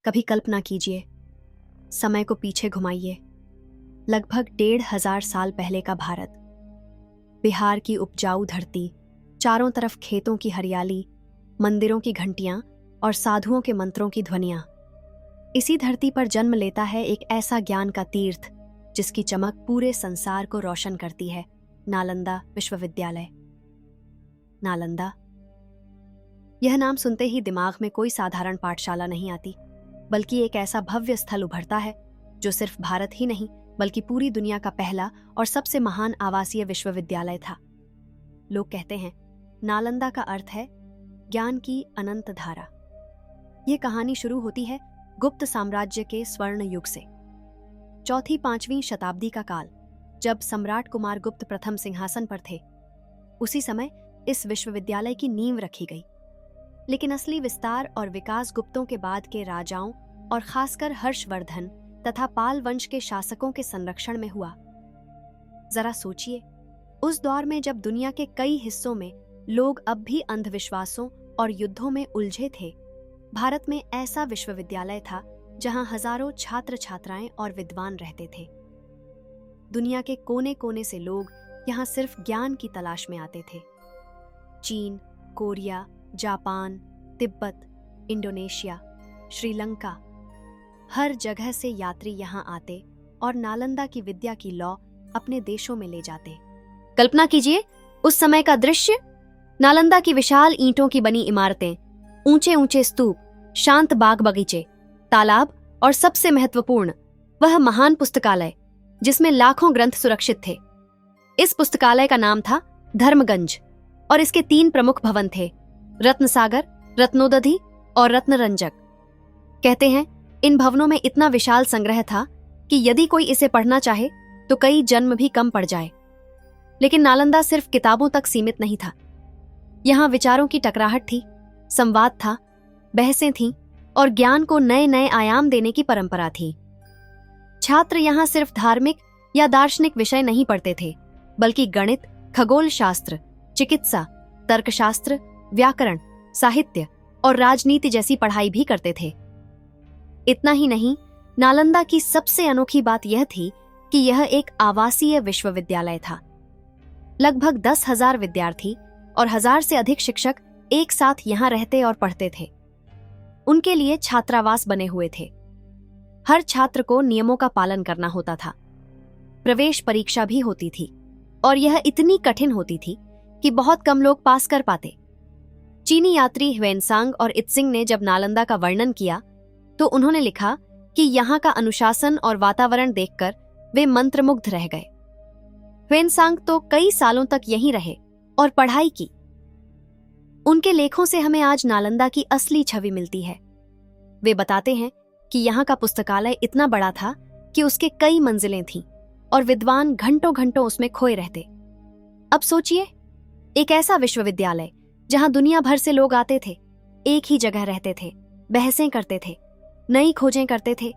कभी कल्पना कीजिए, समय को पीछे घुमाइए। लगभग 1500 साल पहले का भारत, बिहार की उपजाऊ धरती, चारों तरफ खेतों की हरियाली, मंदिरों की घंटियां और साधुओं के मंत्रों की ध्वनियां। इसी धरती पर जन्म लेता है एक ऐसा ज्ञान का तीर्थ जिसकी चमक पूरे संसार को रोशन करती है, नालंदा विश्वविद्यालय। नालंदा, यह नाम सुनते ही दिमाग में कोई साधारण पाठशाला नहीं आती, बल्कि एक ऐसा भव्य स्थल उभरता है जो सिर्फ भारत ही नहीं बल्कि पूरी दुनिया का पहला और सबसे महान आवासीय विश्वविद्यालय था। लोग कहते हैं नालंदा का अर्थ है ज्ञान की अनंत धारा। यह कहानी शुरू होती है गुप्त साम्राज्य के स्वर्ण युग से। 4वीं-5वीं शताब्दी का काल, जब सम्राट कुमार गुप्त प्रथम सिंहासन पर थे, उसी समय इस विश्वविद्यालय की नींव रखी गई। लेकिन असली विस्तार और विकास गुप्तों के बाद के राजाओं और खासकर हर्षवर्धन तथा पाल वंश के शासकों के संरक्षण में हुआ। जरा सोचिए, उस दौर में जब दुनिया के कई हिस्सों में लोग अब भी अंधविश्वासों और युद्धों में उलझे थे, भारत में ऐसा विश्वविद्यालय था जहां हजारों छात्र छात्राएं और विद्वान रहते थे। दुनिया के कोने कोने से लोग यहां सिर्फ ज्ञान की तलाश में आते थे। चीन, कोरिया, जापान, तिब्बत, इंडोनेशिया, श्रीलंका, हर जगह से यात्री यहां आते और नालंदा की विद्या की लौ अपने देशों में ले जाते। कल्पना कीजिए उस समय का दृश्य। नालंदा की विशाल ईंटों की बनी इमारतें, ऊंचे ऊंचे स्तूप, शांत बाग बगीचे, तालाब और सबसे महत्वपूर्ण वह महान पुस्तकालय जिसमें लाखों ग्रंथ सुरक्षित थे। इस पुस्तकालय का नाम था धर्मगंज और इसके 3 प्रमुख भवन थे, रत्नसागर, रत्नोदधि और रत्नरंजक। कहते हैं इन भवनों में इतना विशाल संग्रह था कि यदि कोई इसे पढ़ना चाहे तो कई जन्म भी कम पड़ जाए। लेकिन नालंदा सिर्फ किताबों तक सीमित नहीं था। यहां विचारों की टकराहट थी, संवाद था, बहसें थीं और ज्ञान को नए नए आयाम देने की परंपरा थी। छात्र यहां सिर्फ धार्मिक या दार्शनिक विषय नहीं पढ़ते थे, बल्कि गणित, खगोल शास्त्र, चिकित्सा, तर्कशास्त्र, व्याकरण, साहित्य और राजनीति जैसी पढ़ाई भी करते थे। इतना ही नहीं, नालंदा की सबसे अनोखी बात यह थी कि यह एक आवासीय विश्वविद्यालय था। लगभग 10,000 विद्यार्थी और 1000 से अधिक शिक्षक एक साथ यहां रहते और पढ़ते थे। उनके लिए छात्रावास बने हुए थे। हर छात्र को नियमों का पालन करना होता था। प्रवेश परीक्षा भी होती थी और यह इतनी कठिन होती थी कि बहुत कम लोग पास कर पाते। चीनी यात्री ह्वेनसांग और इत्सिंग ने जब नालंदा का वर्णन किया तो उन्होंने लिखा कि यहाँ का अनुशासन और वातावरण देखकर वे मंत्रमुग्ध रह गए। ह्वेनसांग तो कई सालों तक यहीं रहे और पढ़ाई की। उनके लेखों से हमें आज नालंदा की असली छवि मिलती है। वे बताते हैं कि यहाँ का पुस्तकालय इतना बड़ा था कि उसके कई मंजिलें थीं और विद्वान घंटों घंटों उसमें खोए रहते। अब सोचिए, एक ऐसा विश्वविद्यालय जहां दुनिया भर से लोग आते थे, एक ही जगह रहते थे, बहसें करते थे, नई खोजें करते थे।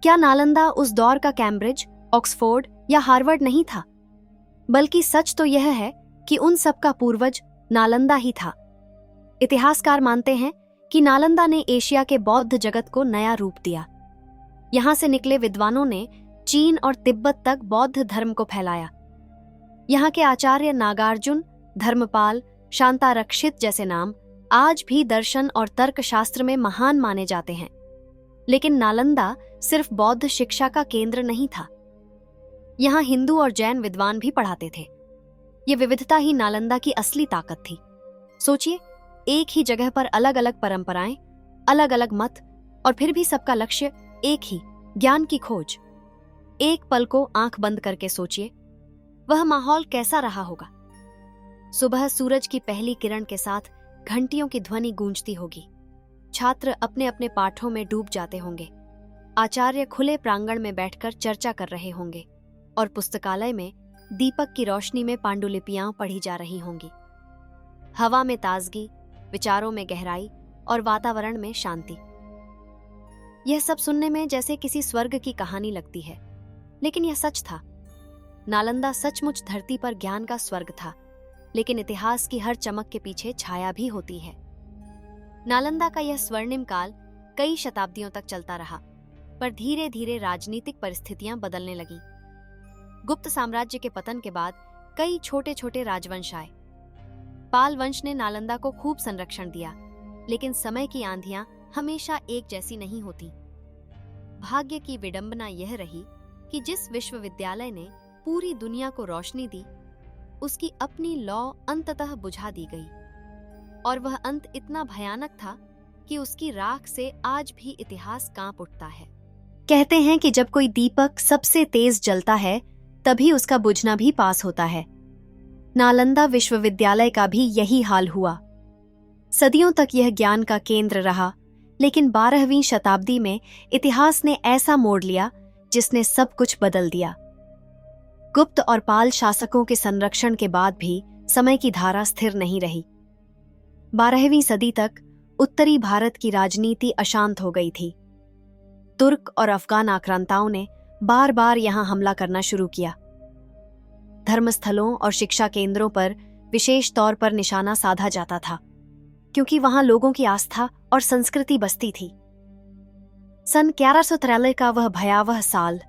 क्या नालंदा उस दौर का कैम्ब्रिज, ऑक्सफोर्ड या हार्वर्ड नहीं था? बल्कि सच तो यह है कि उन सब का पूर्वज नालंदा ही था। इतिहासकार मानते हैं कि नालंदा ने एशिया के बौद्ध जगत को नया रूप दिया। यहां से निकले विद्वानों ने चीन और तिब्बत तक बौद्ध धर्म को फैलाया। यहाँ के आचार्य नागार्जुन, धर्मपाल, शांतारक्षित जैसे नाम आज भी दर्शन और तर्कशास्त्र में महान माने जाते हैं। लेकिन नालंदा सिर्फ बौद्ध शिक्षा का केंद्र नहीं था। यहाँ हिंदू और जैन विद्वान भी पढ़ाते थे। ये विविधता ही नालंदा की असली ताकत थी। सोचिए, एक ही जगह पर अलग अलग परंपराएं, अलग अलग मत और फिर भी सबका लक्ष्य एक ही, ज्ञान की खोज। एक पल को आंख बंद करके सोचिए, वह माहौल कैसा रहा होगा। सुबह सूरज की पहली किरण के साथ घंटियों की ध्वनि गूंजती होगी। छात्र अपने अपने पाठों में डूब जाते होंगे। आचार्य खुले प्रांगण में बैठकर चर्चा कर रहे होंगे और पुस्तकालय में दीपक की रोशनी में पांडुलिपियां पढ़ी जा रही होंगी। हवा में ताजगी, विचारों में गहराई और वातावरण में शांति। यह सब सुनने में जैसे किसी स्वर्ग की कहानी लगती है, लेकिन यह सच था। नालंदा सचमुच धरती पर ज्ञान का स्वर्ग था, लेकिन इतिहास की हर चमक के पीछे छाया भी होती है। नालंदा का यह स्वर्णिम काल कई शताब्दियों तक चलता रहा, पर धीरे धीरे राजनीतिक परिस्थितियां बदलने लगीं। गुप्त साम्राज्य के पतन के बाद कई छोटे छोटे राजवंश आए। पाल वंश ने नालंदा को खूब संरक्षण दिया, लेकिन समय की आंधियां हमेशा एक जैसी नहीं होती। भाग्य की विडंबना यह रही कि जिस विश्वविद्यालय ने पूरी दुनिया को रोशनी दी, उसकी अपनी लौ अंततः बुझा दी गई, और वह अंत इतना भयानक था कि उसकी राख से आज भी इतिहास कांप उठता है। कहते हैं कि जब कोई दीपक सबसे तेज जलता है, तभी उसका बुझना भी पास होता है। नालंदा विश्वविद्यालय का भी यही हाल हुआ। सदियों तक यह ज्ञान का केंद्र रहा, लेकिन 12वीं शताब्दी में इतिहास ने ऐसा मोड़ लिया जिसने सब कुछ बदल दिया। गुप्त और पाल शासकों के संरक्षण के बाद भी समय की धारा स्थिर नहीं रही। 12वीं सदी तक उत्तरी भारत की राजनीति अशांत हो गई थी। तुर्क और अफगान आक्रांताओं ने बार बार यहां हमला करना शुरू किया। धर्मस्थलों और शिक्षा केंद्रों पर विशेष तौर पर निशाना साधा जाता था, क्योंकि वहां लोगों की आस्था और संस्कृति बसती थी। सन 1143 का वह भयावह साल,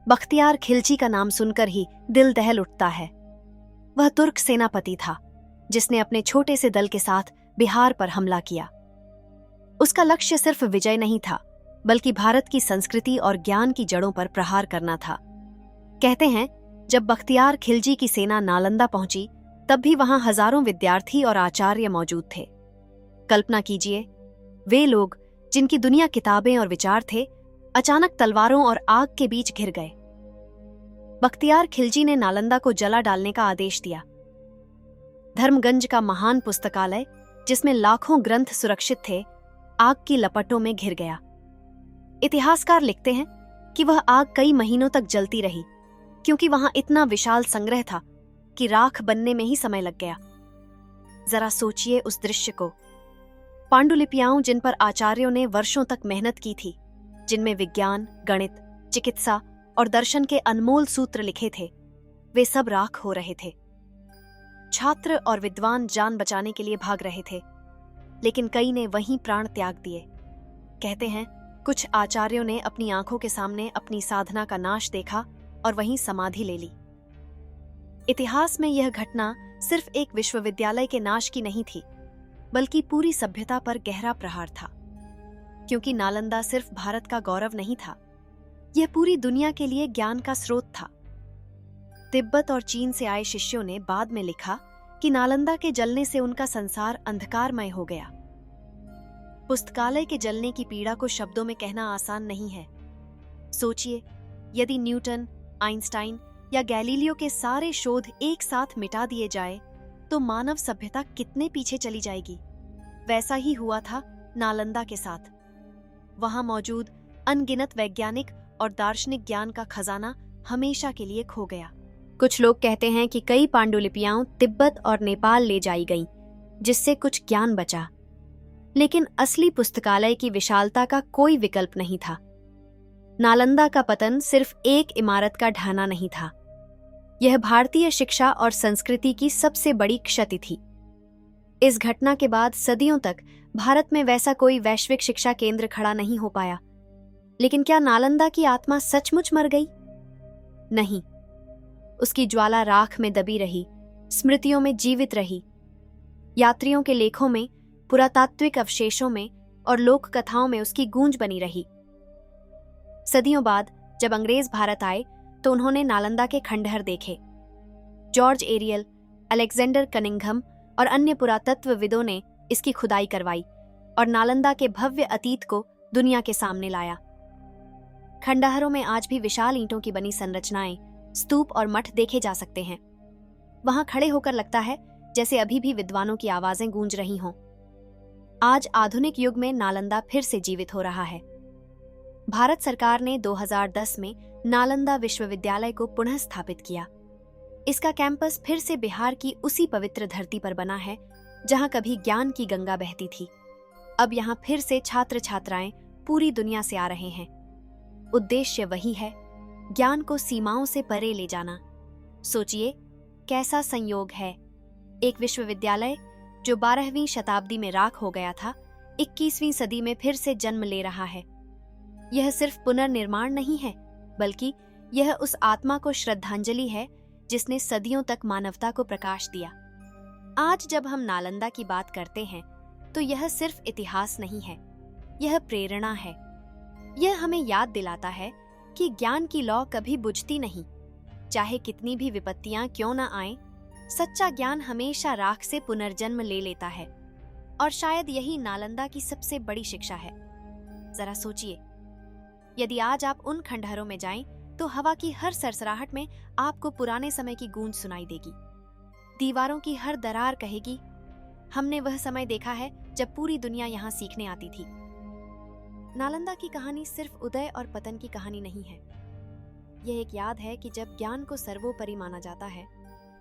बख्तियार खिलजी का नाम सुनकर ही दिल दहल उठता है। वह तुर्क सेनापति था जिसने अपने छोटे से दल के साथ बिहार पर हमला किया। उसका लक्ष्य सिर्फ विजय नहीं था, बल्कि भारत की संस्कृति और ज्ञान की जड़ों पर प्रहार करना था। कहते हैं, जब बख्तियार खिलजी की सेना नालंदा पहुंची, तब भी वहां हजारों विद्यार्थी और आचार्य मौजूद थे। कल्पना कीजिए, वे लोग जिनकी दुनिया किताबें और विचार थे, अचानक तलवारों और आग के बीच घिर गए। बख्तियार खिलजी ने नालंदा को जला डालने का आदेश दिया। धर्मगंज का महान पुस्तकालय, जिसमें लाखों ग्रंथ सुरक्षित थे, आग की लपटों में घिर गया। इतिहासकार लिखते हैं कि वह आग कई महीनों तक जलती रही, क्योंकि वहां इतना विशाल संग्रह था कि राख बनने में ही समय लग गया। जरा सोचिए उस दृश्य को। पांडुलिपियां जिन पर आचार्यों ने वर्षों तक मेहनत की थी, जिनमें विज्ञान, गणित, चिकित्सा और दर्शन के अनमोल सूत्र लिखे थे, वे सब राख हो रहे थे। छात्र और विद्वान जान बचाने के लिए भाग रहे थे, लेकिन कई ने वहीं प्राण त्याग दिए। कहते हैं, कुछ आचार्यों ने अपनी आंखों के सामने अपनी साधना का नाश देखा और वहीं समाधि ले ली। इतिहास में यह घटना सिर्फ एक विश्वविद्यालय के नाश की नहीं थी, बल्कि पूरी सभ्यता पर गहरा प्रहार था। क्योंकि नालंदा सिर्फ भारत का गौरव नहीं था, यह पूरी दुनिया के लिए ज्ञान का स्रोत था। तिब्बत और चीन से आए शिष्यों ने बाद में लिखा कि नालंदा के जलने से उनका संसार अंधकारमय हो गया। पुस्तकालय के जलने की पीड़ा को शब्दों में कहना आसान नहीं है। सोचिए, यदि न्यूटन, आइंस्टाइन या गैलीलियो के सारे शोध एक साथ मिटा दिए जाए, तो मानव सभ्यता कितने पीछे चली जाएगी। वैसा ही हुआ था नालंदा के साथ। वहां मौजूद अनगिनत वैज्ञानिक और दार्शनिक ज्ञान का खजाना हमेशा के लिए खो गया। कुछ लोग कहते हैं कि कई पांडुलिपियां तिब्बत और नेपाल ले जाई गईं, जिससे कुछ ज्ञान बचा। लेकिन असली पुस्तकालय की विशालता का कोई विकल्प नहीं था। नालंदा का पतन सिर्फ एक इमारत का ढाना नहीं था, यह भारतीय शिक्षा और संस्कृति की सबसे बड़ी क्षति थी। इस घटना के बाद सदियों तक भारत में वैसा कोई वैश्विक शिक्षा केंद्र खड़ा नहीं हो पाया। लेकिन क्या नालंदा की आत्मा सचमुच मर गई? नहीं, उसकी ज्वाला राख में दबी रही, स्मृतियों में जीवित रही। यात्रियों के लेखों में, पुरातात्विक अवशेषों में और लोक कथाओं में उसकी गूंज बनी रही। सदियों बाद जब अंग्रेज भारत आए, तो उन्होंने नालंदा के खंडहर देखे। जॉर्ज एरियल, अलेक्जेंडर कनिंघम और अन्य पुरातत्वविदों ने इसकी खुदाई करवाई और नालंदा के भव्य अतीत को दुनिया के सामने लाया। खंडहरों में आज भी विशाल ईंटों की बनी संरचनाएं, स्तूप और मठ देखे जा सकते हैं। वहां खड़े होकर लगता है जैसे अभी भी विद्वानों की आवाजें गूंज रही हों। आज आधुनिक युग में नालंदा फिर से जीवित हो रहा है। भारत सरकार ने 2010 में नालंदा विश्वविद्यालय को पुनः स्थापित किया। इसका कैंपस फिर से बिहार की उसी पवित्र धरती पर बना है जहां कभी ज्ञान की गंगा बहती थी। अब यहां फिर से छात्र छात्राएं पूरी दुनिया से आ रहे हैं। उद्देश्य वही है, ज्ञान को सीमाओं से परे ले जाना। सोचिए, कैसा संयोग है। एक विश्वविद्यालय जो 12वीं शताब्दी में राख हो गया था, 21वीं सदी में फिर से जन्म ले रहा है। यह सिर्फ पुनर्निर्माण नहीं है, बल्कि यह उस आत्मा को श्रद्धांजलि है जिसने सदियों तक मानवता को प्रकाश दिया। आज जब हम नालंदा की बात करते हैं तो यह सिर्फ इतिहास नहीं है, यह प्रेरणा है। यह हमें याद दिलाता है कि ज्ञान की लौ कभी बुझती नहीं, चाहे कितनी भी विपत्तियां क्यों न आएं। सच्चा ज्ञान हमेशा राख से पुनर्जन्म ले लेता है, और शायद यही नालंदा की सबसे बड़ी शिक्षा है। जरा सोचिए, यदि आज आप उन खंडहरों में जाएं तो हवा की हर सरसराहट में आपको पुराने समय की गूंज सुनाई देगी। दीवारों की हर दरार कहेगी, हमने वह समय देखा है जब पूरी दुनिया यहाँ सीखने आती थी। नालंदा की कहानी सिर्फ उदय और पतन की कहानी नहीं है। यह एक याद है कि जब ज्ञान को सर्वोपरि माना जाता है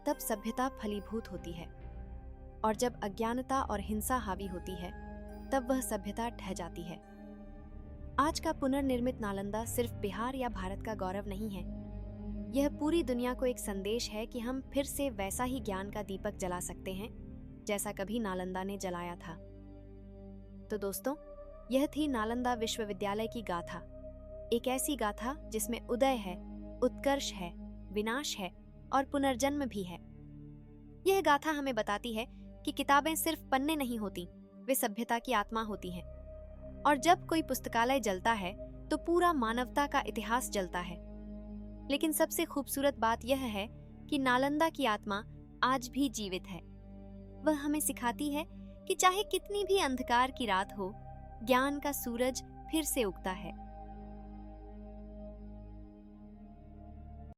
तब सभ्यता फलीभूत होती है, और जब अज्ञानता और हिंसा हावी होती है तब वह सभ्यता ढह जाती है। आज का पुनर्निर्मित नालंदा सिर्फ बिहार या भारत का गौरव नहीं है, यह पूरी दुनिया को एक संदेश है कि हम फिर से वैसा ही ज्ञान का दीपक जला सकते हैं जैसा कभी नालंदा ने जलाया था। तो दोस्तों, यह थी नालंदा विश्वविद्यालय की गाथा, एक ऐसी गाथा जिसमें उदय है, उत्कर्ष है, विनाश है और पुनर्जन्म भी है। यह गाथा हमें बताती है कि किताबें सिर्फ पन्ने नहीं होती, वे सभ्यता की आत्मा होती हैं। और जब कोई पुस्तकालय जलता है तो पूरा मानवता का इतिहास जलता है। लेकिन सबसे खूबसूरत बात यह है कि नालंदा की आत्मा आज भी जीवित है। वह हमें सिखाती है कि चाहे कितनी भी अंधकार की रात हो, ज्ञान का सूरज फिर से उगता है।